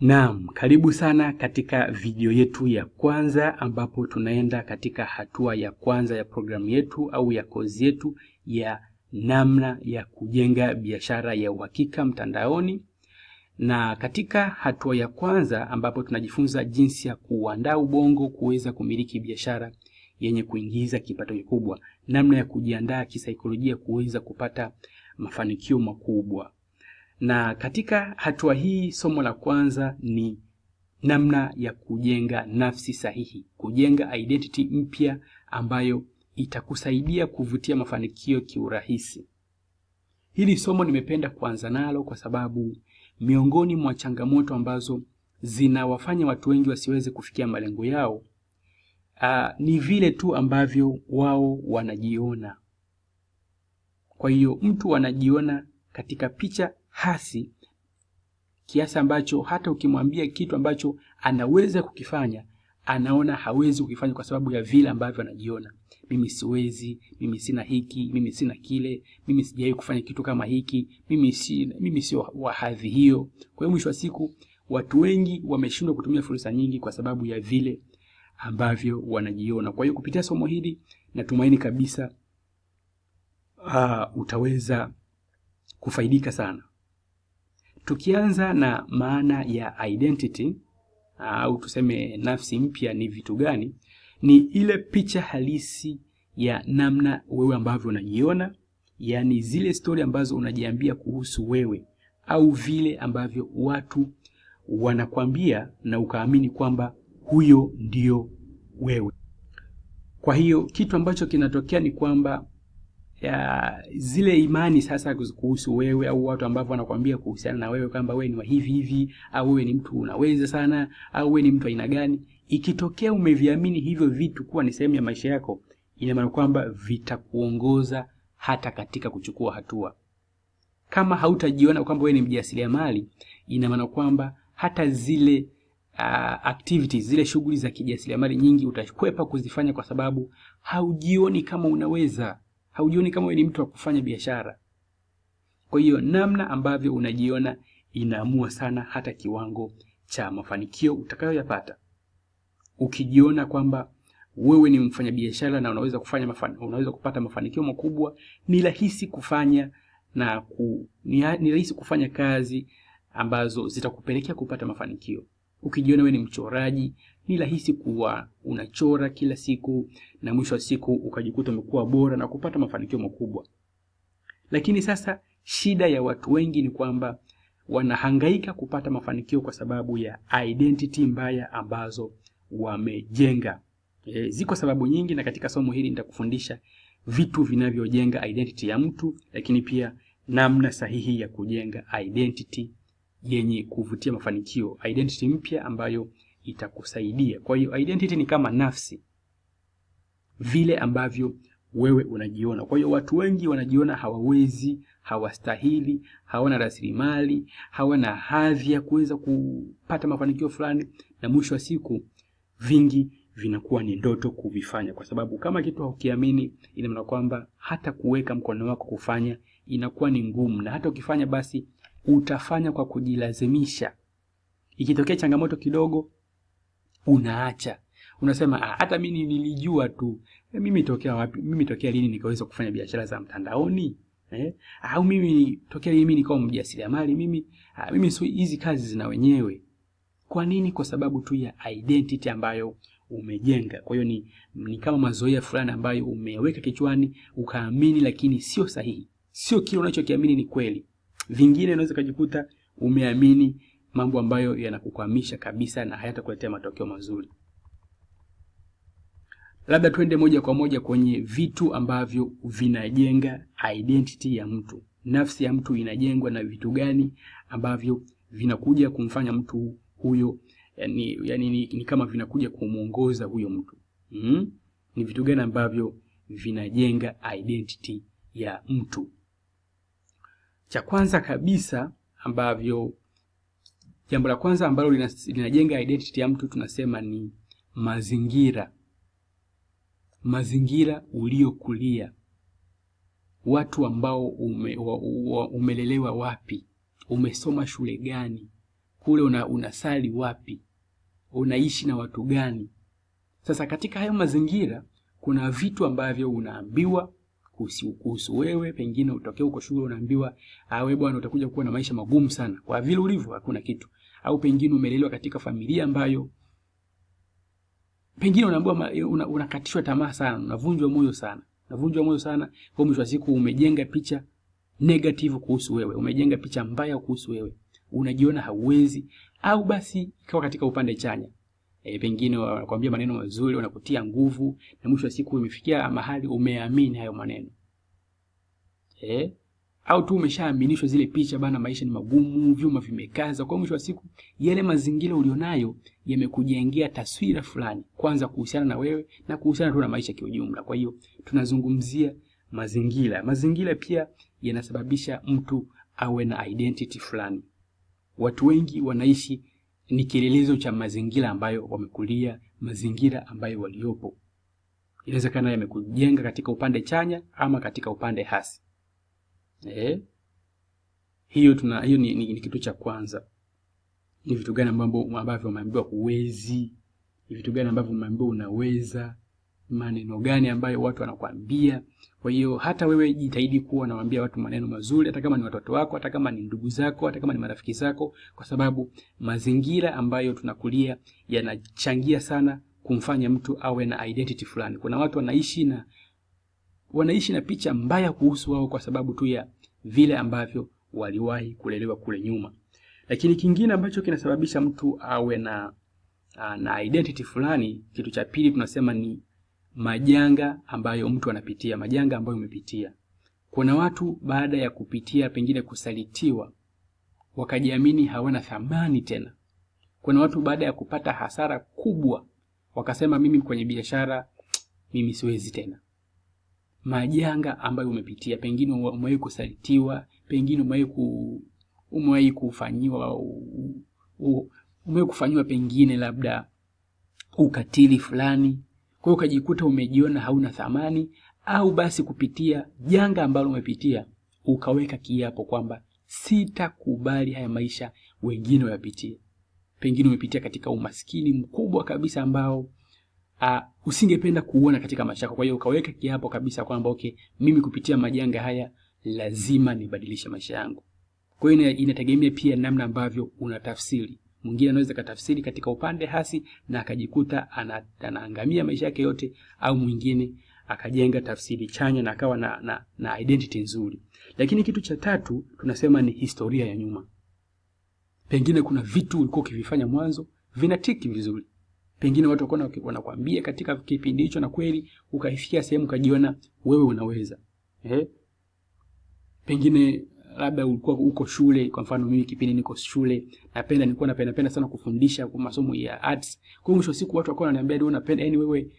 Naam, karibu sana katika video yetu ya kwanza ambapo tunaenda katika hatua ya kwanza ya programu yetu au ya kozi yetu ya namna ya kujenga biashara ya uhakika mtandaoni. Na katika hatua ya kwanza ambapo tunajifunza jinsi ya kuandaa ubongo kuweza kumiliki biashara yenye kuingiza kipato kikubwa, namna ya kujiandaa kisaikolojia kuweza kupata mafanikio makubwa. Na katika hatua hii somo la kwanza ni namna ya kujenga nafsi sahihi, kujenga identity mpya ambayo itakusaidia kuvutia mafanikio kiurahisi. Hili somo nimependa kuanza nalo kwa sababu miongoni mwa changamoto ambazo zinawafanya watu wengi wasiweze kufikia malengo yao ni vile tu ambavyo wao wanajiona. Kwa hiyo mtu anajiona katika picha hasi kiasi ambacho hata ukimwambia kitu ambacho anaweza kukifanya, anaona hawezi kukifanya kwa sababu ya vile ambavyo anajiona. Mimi siwezi, mimi sina hiki, mimi sina kile, mimi sijawahi kufanya kitu kama hiki, mimi sio wa hadhi hiyo. Kwa hiyo mwisho wa siku watu wengi wameshindwa kutumia fursa nyingi kwa sababu ya vile ambavyo wanajiona. Kwa hiyo kupitia somo hili natumaini kabisa utaweza kufaidika sana. Tukianza na maana ya identity au tuseme nafsi mpya ni vitu gani? Ni ile picha halisi ya namna wewe ambavyo unajiona, yani zile story ambazo unajiambia kuhusu wewe au vile ambavyo watu wanakuambia na ukaamini kwamba huyo ndio wewe. Kwa hiyo kitu ambacho kinatokea ni kwamba zile imani sasa kuhusu wewe au watu ambao wanakuambia kuhusiana na wewe kwamba wewe ni wa hivi hivi au wewe ni mtu unaweza sana au wewe ni mtu aina gani, ikitokea umeviamini hivyo vitu kuwa ni sehemu ya maisha yako, ina maana kwamba vitakuongoza hata katika kuchukua hatua. Kama hautajiona kwamba wewe ni mjasiriamali, ina maana kwamba hata zile activities, zile shughuli za kijasiriamali nyingi utakwepa kuzifanya kwa sababu haujioni kama unaweza. Haujioni kama wewe ni mtu wa kufanya biashara. Kwa hiyo namna ambavyo unajiona inaamua sana hata kiwango cha mafanikio utakayoyapata. Ukijiona kwamba wewe ni mfanyabiashara na unaweza kupata mafanikio makubwa, ni rahisi kufanya ni rahisi kufanya kazi ambazo zitakupelekea kupata mafanikio. Ukijiona wewe ni mchoraji, ni rahisi kuwa unachora kila siku na mwisho wa siku ukajikuta umekuwa bora na kupata mafanikio makubwa. Lakini sasa shida ya watu wengi ni kwamba wanahangaika kupata mafanikio kwa sababu ya identity mbaya ambazo wamejenga. Ziko sababu nyingi na katika somo hili nitakufundisha vitu vinavyojenga identity ya mtu, lakini pia namna sahihi ya kujenga identity yenye kuvutia mafanikio, identity mpya ambayo itakusaidia. Kwa hiyo identity ni kama nafsi, vile ambavyo wewe unajiona. Kwa hiyo watu wengi wanajiona hawawezi, hawastahili, hawana rasilimali, hawana hadhi ya kuweza kupata mafanikio fulani, na mwisho wa siku vingi vinakuwa ni ndoto kuvifanya, kwa sababu kama kitu haukiamini, ina maana kwamba hata kuweka mkono wako kufanya inakuwa ni ngumu, na hata ukifanya basi utafanya kwa kujilazimisha. Ikitokea changamoto kidogo unaacha. Unasema hata mimi nilijua tu. Mimi tokea wapi? Mimi tokea lini nikaweza kufanya biashara za mtandaoni? Au mimi tokea lini mimi nikawa mjasiriamali? Mimi hizi kazi zina wenyewe. Kwa nini? Kwa sababu tu ya identity ambayo umejenga. Kwa hiyo ni kama mazoea fulani ambayo umeweka kichwani ukaamini, lakini sio sahihi. Sio kile unachokiamini ni kweli. Vingine unaweza kujikuta umeamini mambo ambayo yanakukwamisha kabisa na hayatakuletea matokeo mazuri. Labda tuende moja kwa moja kwenye vitu ambavyo vinajenga identity ya mtu. Nafsi ya mtu inajengwa na vitu gani ambavyo vinakuja kumfanya mtu huyo, ni kama vinakuja kumuongoza huyo mtu. Ni vitu gani ambavyo vinajenga identity ya mtu? Cha kwanza kabisa jambo la kwanza ambalo linajenga identity ya mtu tunasema ni mazingira. Mazingira uliokulia. Watu ambao umelelewa wapi? Umesoma shule gani? kule unasali wapi, unaishi na watu gani. Sasa katika hayo mazingira kuna vitu ambavyo unaambiwa kuhusu wewe. Pengine utokea uko shule unaambiwa wewe bwana utakuja kuwa na maisha magumu sana kwa vile ulivyo, hakuna kitu. Au pengine umelelewa katika familia ambayo pengine unaambiwa unakatishwa tamaa sana, unavunjwa moyo sana. Kwa mwisho wa siku umejenga picha negative kuhusu wewe, umejenga picha mbaya kuhusu wewe, unajiona hauwezi. Au basi ikawa katika upande chanya, pengine wanakuambia maneno mazuri, wanakutia nguvu, na mwisho wa siku umefikia mahali umeamini hayo maneno. Au tu umeshaaminishwa zile picha bana, maisha ni magumu, vyuma vimekaza. Kwa mwisho wa siku yale mazingira ulionayo yamekujengea taswira fulani, kwanza kuhusiana na wewe na kuhusiana tu na maisha kwa ujumla. Kwa hiyo tunazungumzia mazingira. Mazingira pia yanasababisha mtu awe na identity fulani. Watu wengi wanaishi ni kielelezo cha mazingira ambayo wamekulia, mazingira ambayo waliopo. Inawezekana yamekujenga katika upande chanya ama katika upande hasi. Hiyo ni kitu cha kwanza. Ni vitu gani ambavyo umeambiwa huwezi, ni vitu gani ambavyo umeambiwa unaweza, maneno gani ambayo watu wanakuambia. Kwa hiyo hata wewe jitahidi kuwa unawaambia watu maneno mazuri, hata kama ni watoto wako, hata kama ni ndugu zako, hata kama ni marafiki zako, kwa sababu mazingira ambayo tunakulia yanachangia sana kumfanya mtu awe na identity fulani. Kuna watu wanaishi na picha mbaya kuhusu wao kwa sababu tu ya vile ambavyo waliwahi kulelewa kule nyuma. Lakini kingine ambacho kinasababisha mtu awe na identity fulani, kitu cha pili tunasema ni majanga ambayo mtu anapitia, majanga ambayo umepitia. Kuna watu baada ya kupitia pengine kusalitiwa wakajiamini hawana thamani tena. Kuna watu baada ya kupata hasara kubwa wakasema mimi kwenye biashara mimi siwezi tena. Majanga ambayo umepitia, pengine umewahi kusalitiwa, pengine umewahi kufanywa pengine labda ukatili fulani, kwa hiyo ukajikuta umejiona hauna thamani. Au basi kupitia janga ambalo umepitia ukaweka kiapo kwamba sitakubali haya maisha wengine wayapitie. Pengine umepitia katika umaskini mkubwa kabisa ambao usingependa kuona katika maisha yako. Kwa hiyo ukaweka kiapo kabisa kwamba mimi kupitia majanga haya lazima nibadilishe maisha yangu. Kwa hiyo inategemea pia namna ambavyo unatafsiri. Mwingine anaweza katafsiri katika upande hasi na akajikuta anaangamia maisha yake yote, au mwingine akajenga tafsiri chanya na akawa na identity nzuri. Lakini kitu cha tatu tunasema ni historia ya nyuma. Pengine kuna vitu ulikuwa ukivifanya mwanzo vinatiki vizuri. Pengine watu wanakuambia katika kipindi hicho na kweli ukaifikia sehemu ukajiona wewe unaweza. Pengine labda ulikuwa uko shule, kwa mfano mimi kipindi niko shule nilikuwa napenda sana kufundisha kwa masomo ya arts. Kwa mwisho siku watu wakawa wananiambia ndio unapenda, yani wewe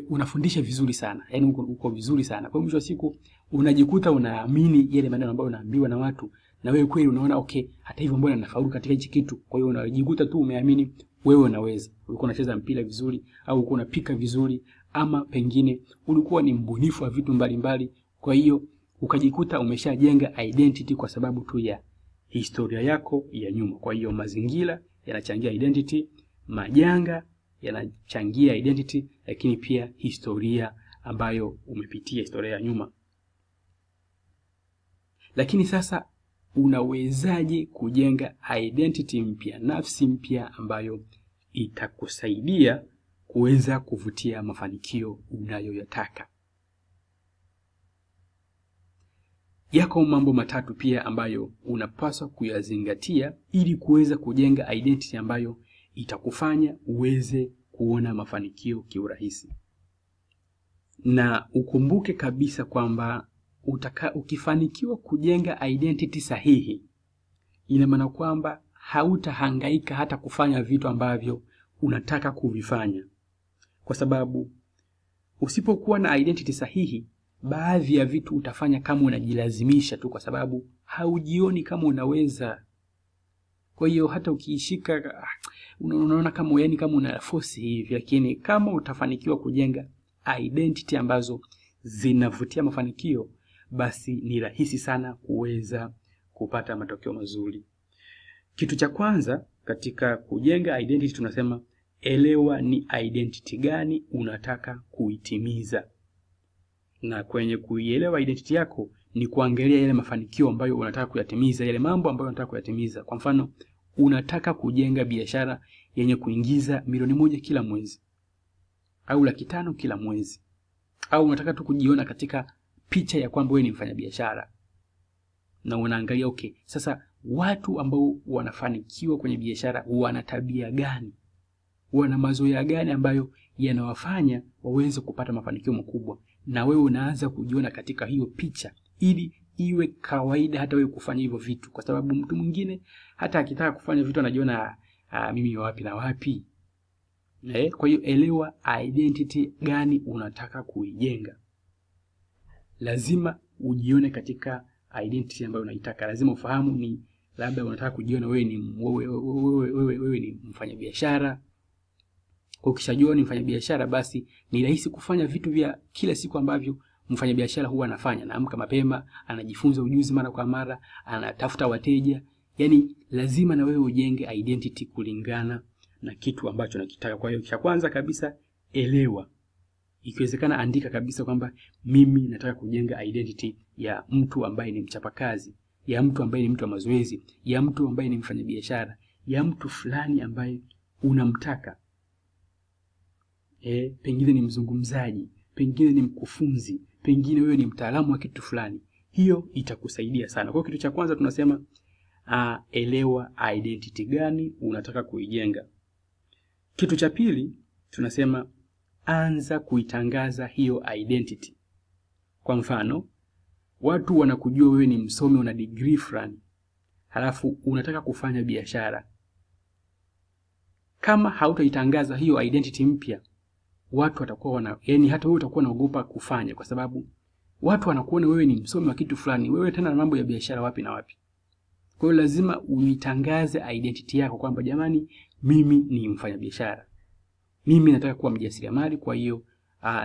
unafundisha vizuri sana, yani uko vizuri sana. Kwa mwisho siku unajikuta unaamini yale maneno ambayo unaambiwa na watu, na wewe kweli unaona hata hivyo mbona nafaulu katika hichi kitu. Kwa hiyo unajikuta tu umeamini wewe unaweza. Ulikuwa unacheza mpira vizuri, au ulikuwa unapika vizuri, ama pengine ulikuwa ni mbunifu wa vitu mbalimbali. Kwa hiyo ukajikuta umeshajenga identity kwa sababu tu ya historia yako ya nyuma. Kwa hiyo mazingira yanachangia identity, majanga yanachangia identity, lakini pia historia ambayo umepitia, historia ya nyuma. Lakini sasa unawezaje kujenga identity mpya, nafsi mpya ambayo itakusaidia kuweza kuvutia mafanikio unayoyataka? Yako mambo matatu pia ambayo unapaswa kuyazingatia ili kuweza kujenga identity ambayo itakufanya uweze kuona mafanikio kiurahisi. Na ukumbuke kabisa kwamba ukifanikiwa kujenga identity sahihi, ina maana kwamba hautahangaika hata kufanya vitu ambavyo unataka kuvifanya. Kwa sababu usipokuwa na identity sahihi, baadhi ya vitu utafanya kama unajilazimisha tu kwa sababu haujioni kama unaweza. Kwa hiyo hata ukiishika unaona kama kama una force hivi, lakini kama utafanikiwa kujenga identity ambazo zinavutia mafanikio, basi ni rahisi sana kuweza kupata matokeo mazuri. Kitu cha kwanza katika kujenga identity tunasema elewa ni identity gani unataka kuitimiza. Na kwenye kuielewa identity yako ni kuangalia yale mafanikio ambayo unataka kuyatimiza, yale mambo ambayo unataka kuyatimiza. Kwa mfano, unataka kujenga biashara yenye kuingiza milioni 1 kila mwezi au 500,000 kila mwezi, au unataka tu kujiona katika picha ya kwamba wewe ni mfanyabiashara. Na unaangalia okay, sasa watu ambao wanafanikiwa kwenye biashara wana tabia gani? Wana mazoea gani ambayo yanawafanya waweze kupata mafanikio makubwa? Na wewe unaanza kujiona katika hiyo picha ili iwe kawaida hata wewe kufanya hivyo vitu, kwa sababu mtu mwingine hata akitaka kufanya vitu anajiona mimi wapi na wapi. Kwa hiyo elewa identity gani unataka kuijenga. Lazima ujione katika identity ambayo unaitaka. Lazima ufahamu ni labda unataka kujiona wewe ni mfanyabiashara. Kwa ukishajua ni mfanyabiashara, basi ni rahisi kufanya vitu vya kila siku ambavyo mfanyabiashara huwa anafanya. Anaamka mapema, anajifunza ujuzi mara kwa mara, anatafuta wateja. Yaani lazima na wewe ujenge identity kulingana na kitu ambacho unakitaka. Kwa hiyo cha kwanza kabisa elewa. Ikiwezekana andika kabisa kwamba mimi nataka kujenga identity ya mtu ambaye ni mchapakazi, ya mtu ambaye ni mtu wa mazoezi, ya mtu ambaye ni mfanyabiashara, ya mtu fulani ambaye unamtaka. Pengine ni mzungumzaji, pengine ni mkufunzi, pengine wewe ni mtaalamu wa kitu fulani. Hiyo itakusaidia sana. Kwa kitu cha kwanza tunasema elewa identity gani unataka kuijenga. Kitu cha pili tunasema anza kuitangaza hiyo identity. Kwa mfano, watu wanakujua wewe ni msomi, una degree fulani, halafu unataka kufanya biashara. Kama hautaitangaza hiyo identity mpya, watu watakuwa hata wewe utakuwa unaogopa kufanya, kwa sababu watu wanakuona wewe ni msomi wa kitu fulani, wewe tena na mambo ya biashara wapi na wapi. Kwa hiyo lazima uitangaze identity yako kwamba jamani, mimi ni mfanyabiashara. Mimi nataka kuwa mjasiriamali, kwa hiyo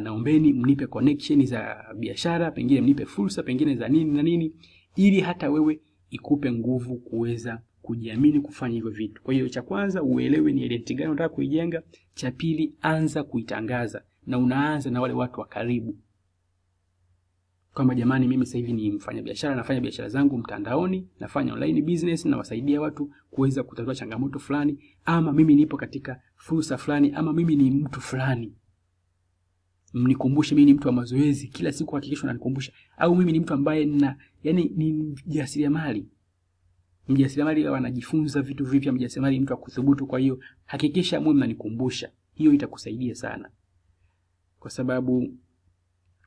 naombeni mnipe connection za biashara, pengine mnipe fursa, pengine za nini na nini, ili hata wewe ikupe nguvu kuweza kujiamini kufanya hivyo vitu. Kwa hiyo cha kwanza uelewe ni identity gani unataka kuijenga. Cha pili, anza kuitangaza, na unaanza na wale watu wa karibu. Kama jamani, mimi sasa hivi ni mfanyabiashara, nafanya biashara zangu mtandaoni, nafanya online business, na wasaidia watu kuweza kutatua changamoto fulani, ama mimi nipo katika fursa fulani, ama mimi ni mtu fulani. Mnikumbushe mimi ni mtu wa mazoezi, kila siku hakikisha unanikumbusha. Au mimi ni mtu ambaye ni mjasiriamali. Mjasiriamali anajifunza vitu vipya, mjasiriamali mtu wa kuthubutu, kwa hiyo hakikisha mwe mnanikumbusha. Hiyo itakusaidia sana. Kwa sababu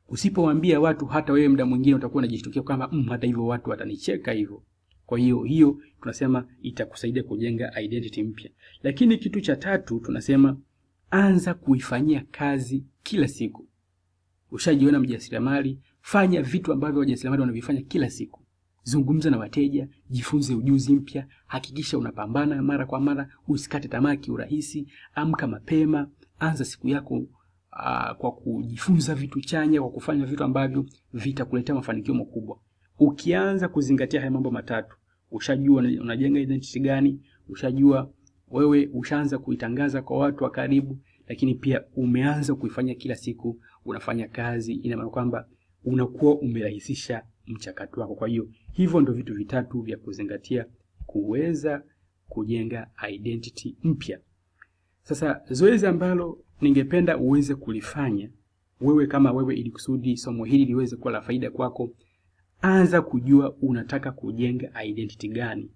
usipowaambia watu, hata wewe muda mwingine utakuwa unajishtukia kwamba hata hivyo watu watanicheka hivyo. Kwa hiyo tunasema itakusaidia kujenga identity mpya. Lakini kitu cha tatu tunasema anza kuifanyia kazi kila siku. Ushajiona mjasiriamali, fanya vitu ambavyo wajasiriamali wanavifanya kila siku. Zungumza na wateja, jifunze ujuzi mpya, hakikisha unapambana mara kwa mara, usikate tamaa kiurahisi, amka mapema, anza siku yako kwa kujifunza vitu chanya, kwa kufanya vitu ambavyo vitakuletea mafanikio makubwa. Ukianza kuzingatia haya mambo matatu, ushajua unajenga identity gani, ushajua wewe ushaanza kuitangaza kwa watu wa karibu, lakini pia umeanza kuifanya kila siku, unafanya kazi, ina maana kwamba unakuwa umerahisisha mchakato wako. Kwa hiyo hivyo ndio vitu vitatu vya kuzingatia kuweza kujenga identity mpya. Sasa zoezi ambalo ningependa uweze kulifanya wewe kama wewe, ili kusudi somo hili liweze kuwa la faida kwako, anza kujua unataka kujenga identity gani.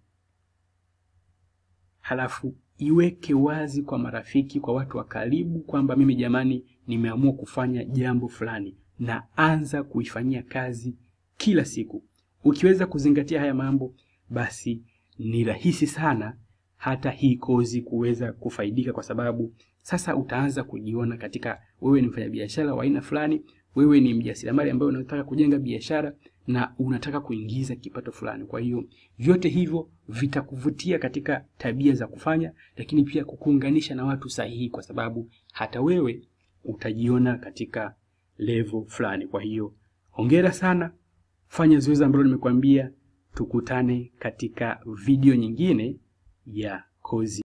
Halafu iweke wazi kwa marafiki, kwa watu wa karibu kwamba mimi jamani nimeamua kufanya jambo fulani, na anza kuifanyia kazi kila siku. Ukiweza kuzingatia haya mambo, basi ni rahisi sana hata hii kozi kuweza kufaidika, kwa sababu sasa utaanza kujiona katika wewe ni mfanyabiashara wa aina fulani, wewe ni mjasiriamali ambaye unataka kujenga biashara na unataka kuingiza kipato fulani. Kwa hiyo vyote hivyo vitakuvutia katika tabia za kufanya, lakini pia kukuunganisha na watu sahihi, kwa sababu hata wewe utajiona katika level fulani. Kwa hiyo hongera sana, fanya zoezi ambalo nimekuambia. Tukutane katika video nyingine ya kozi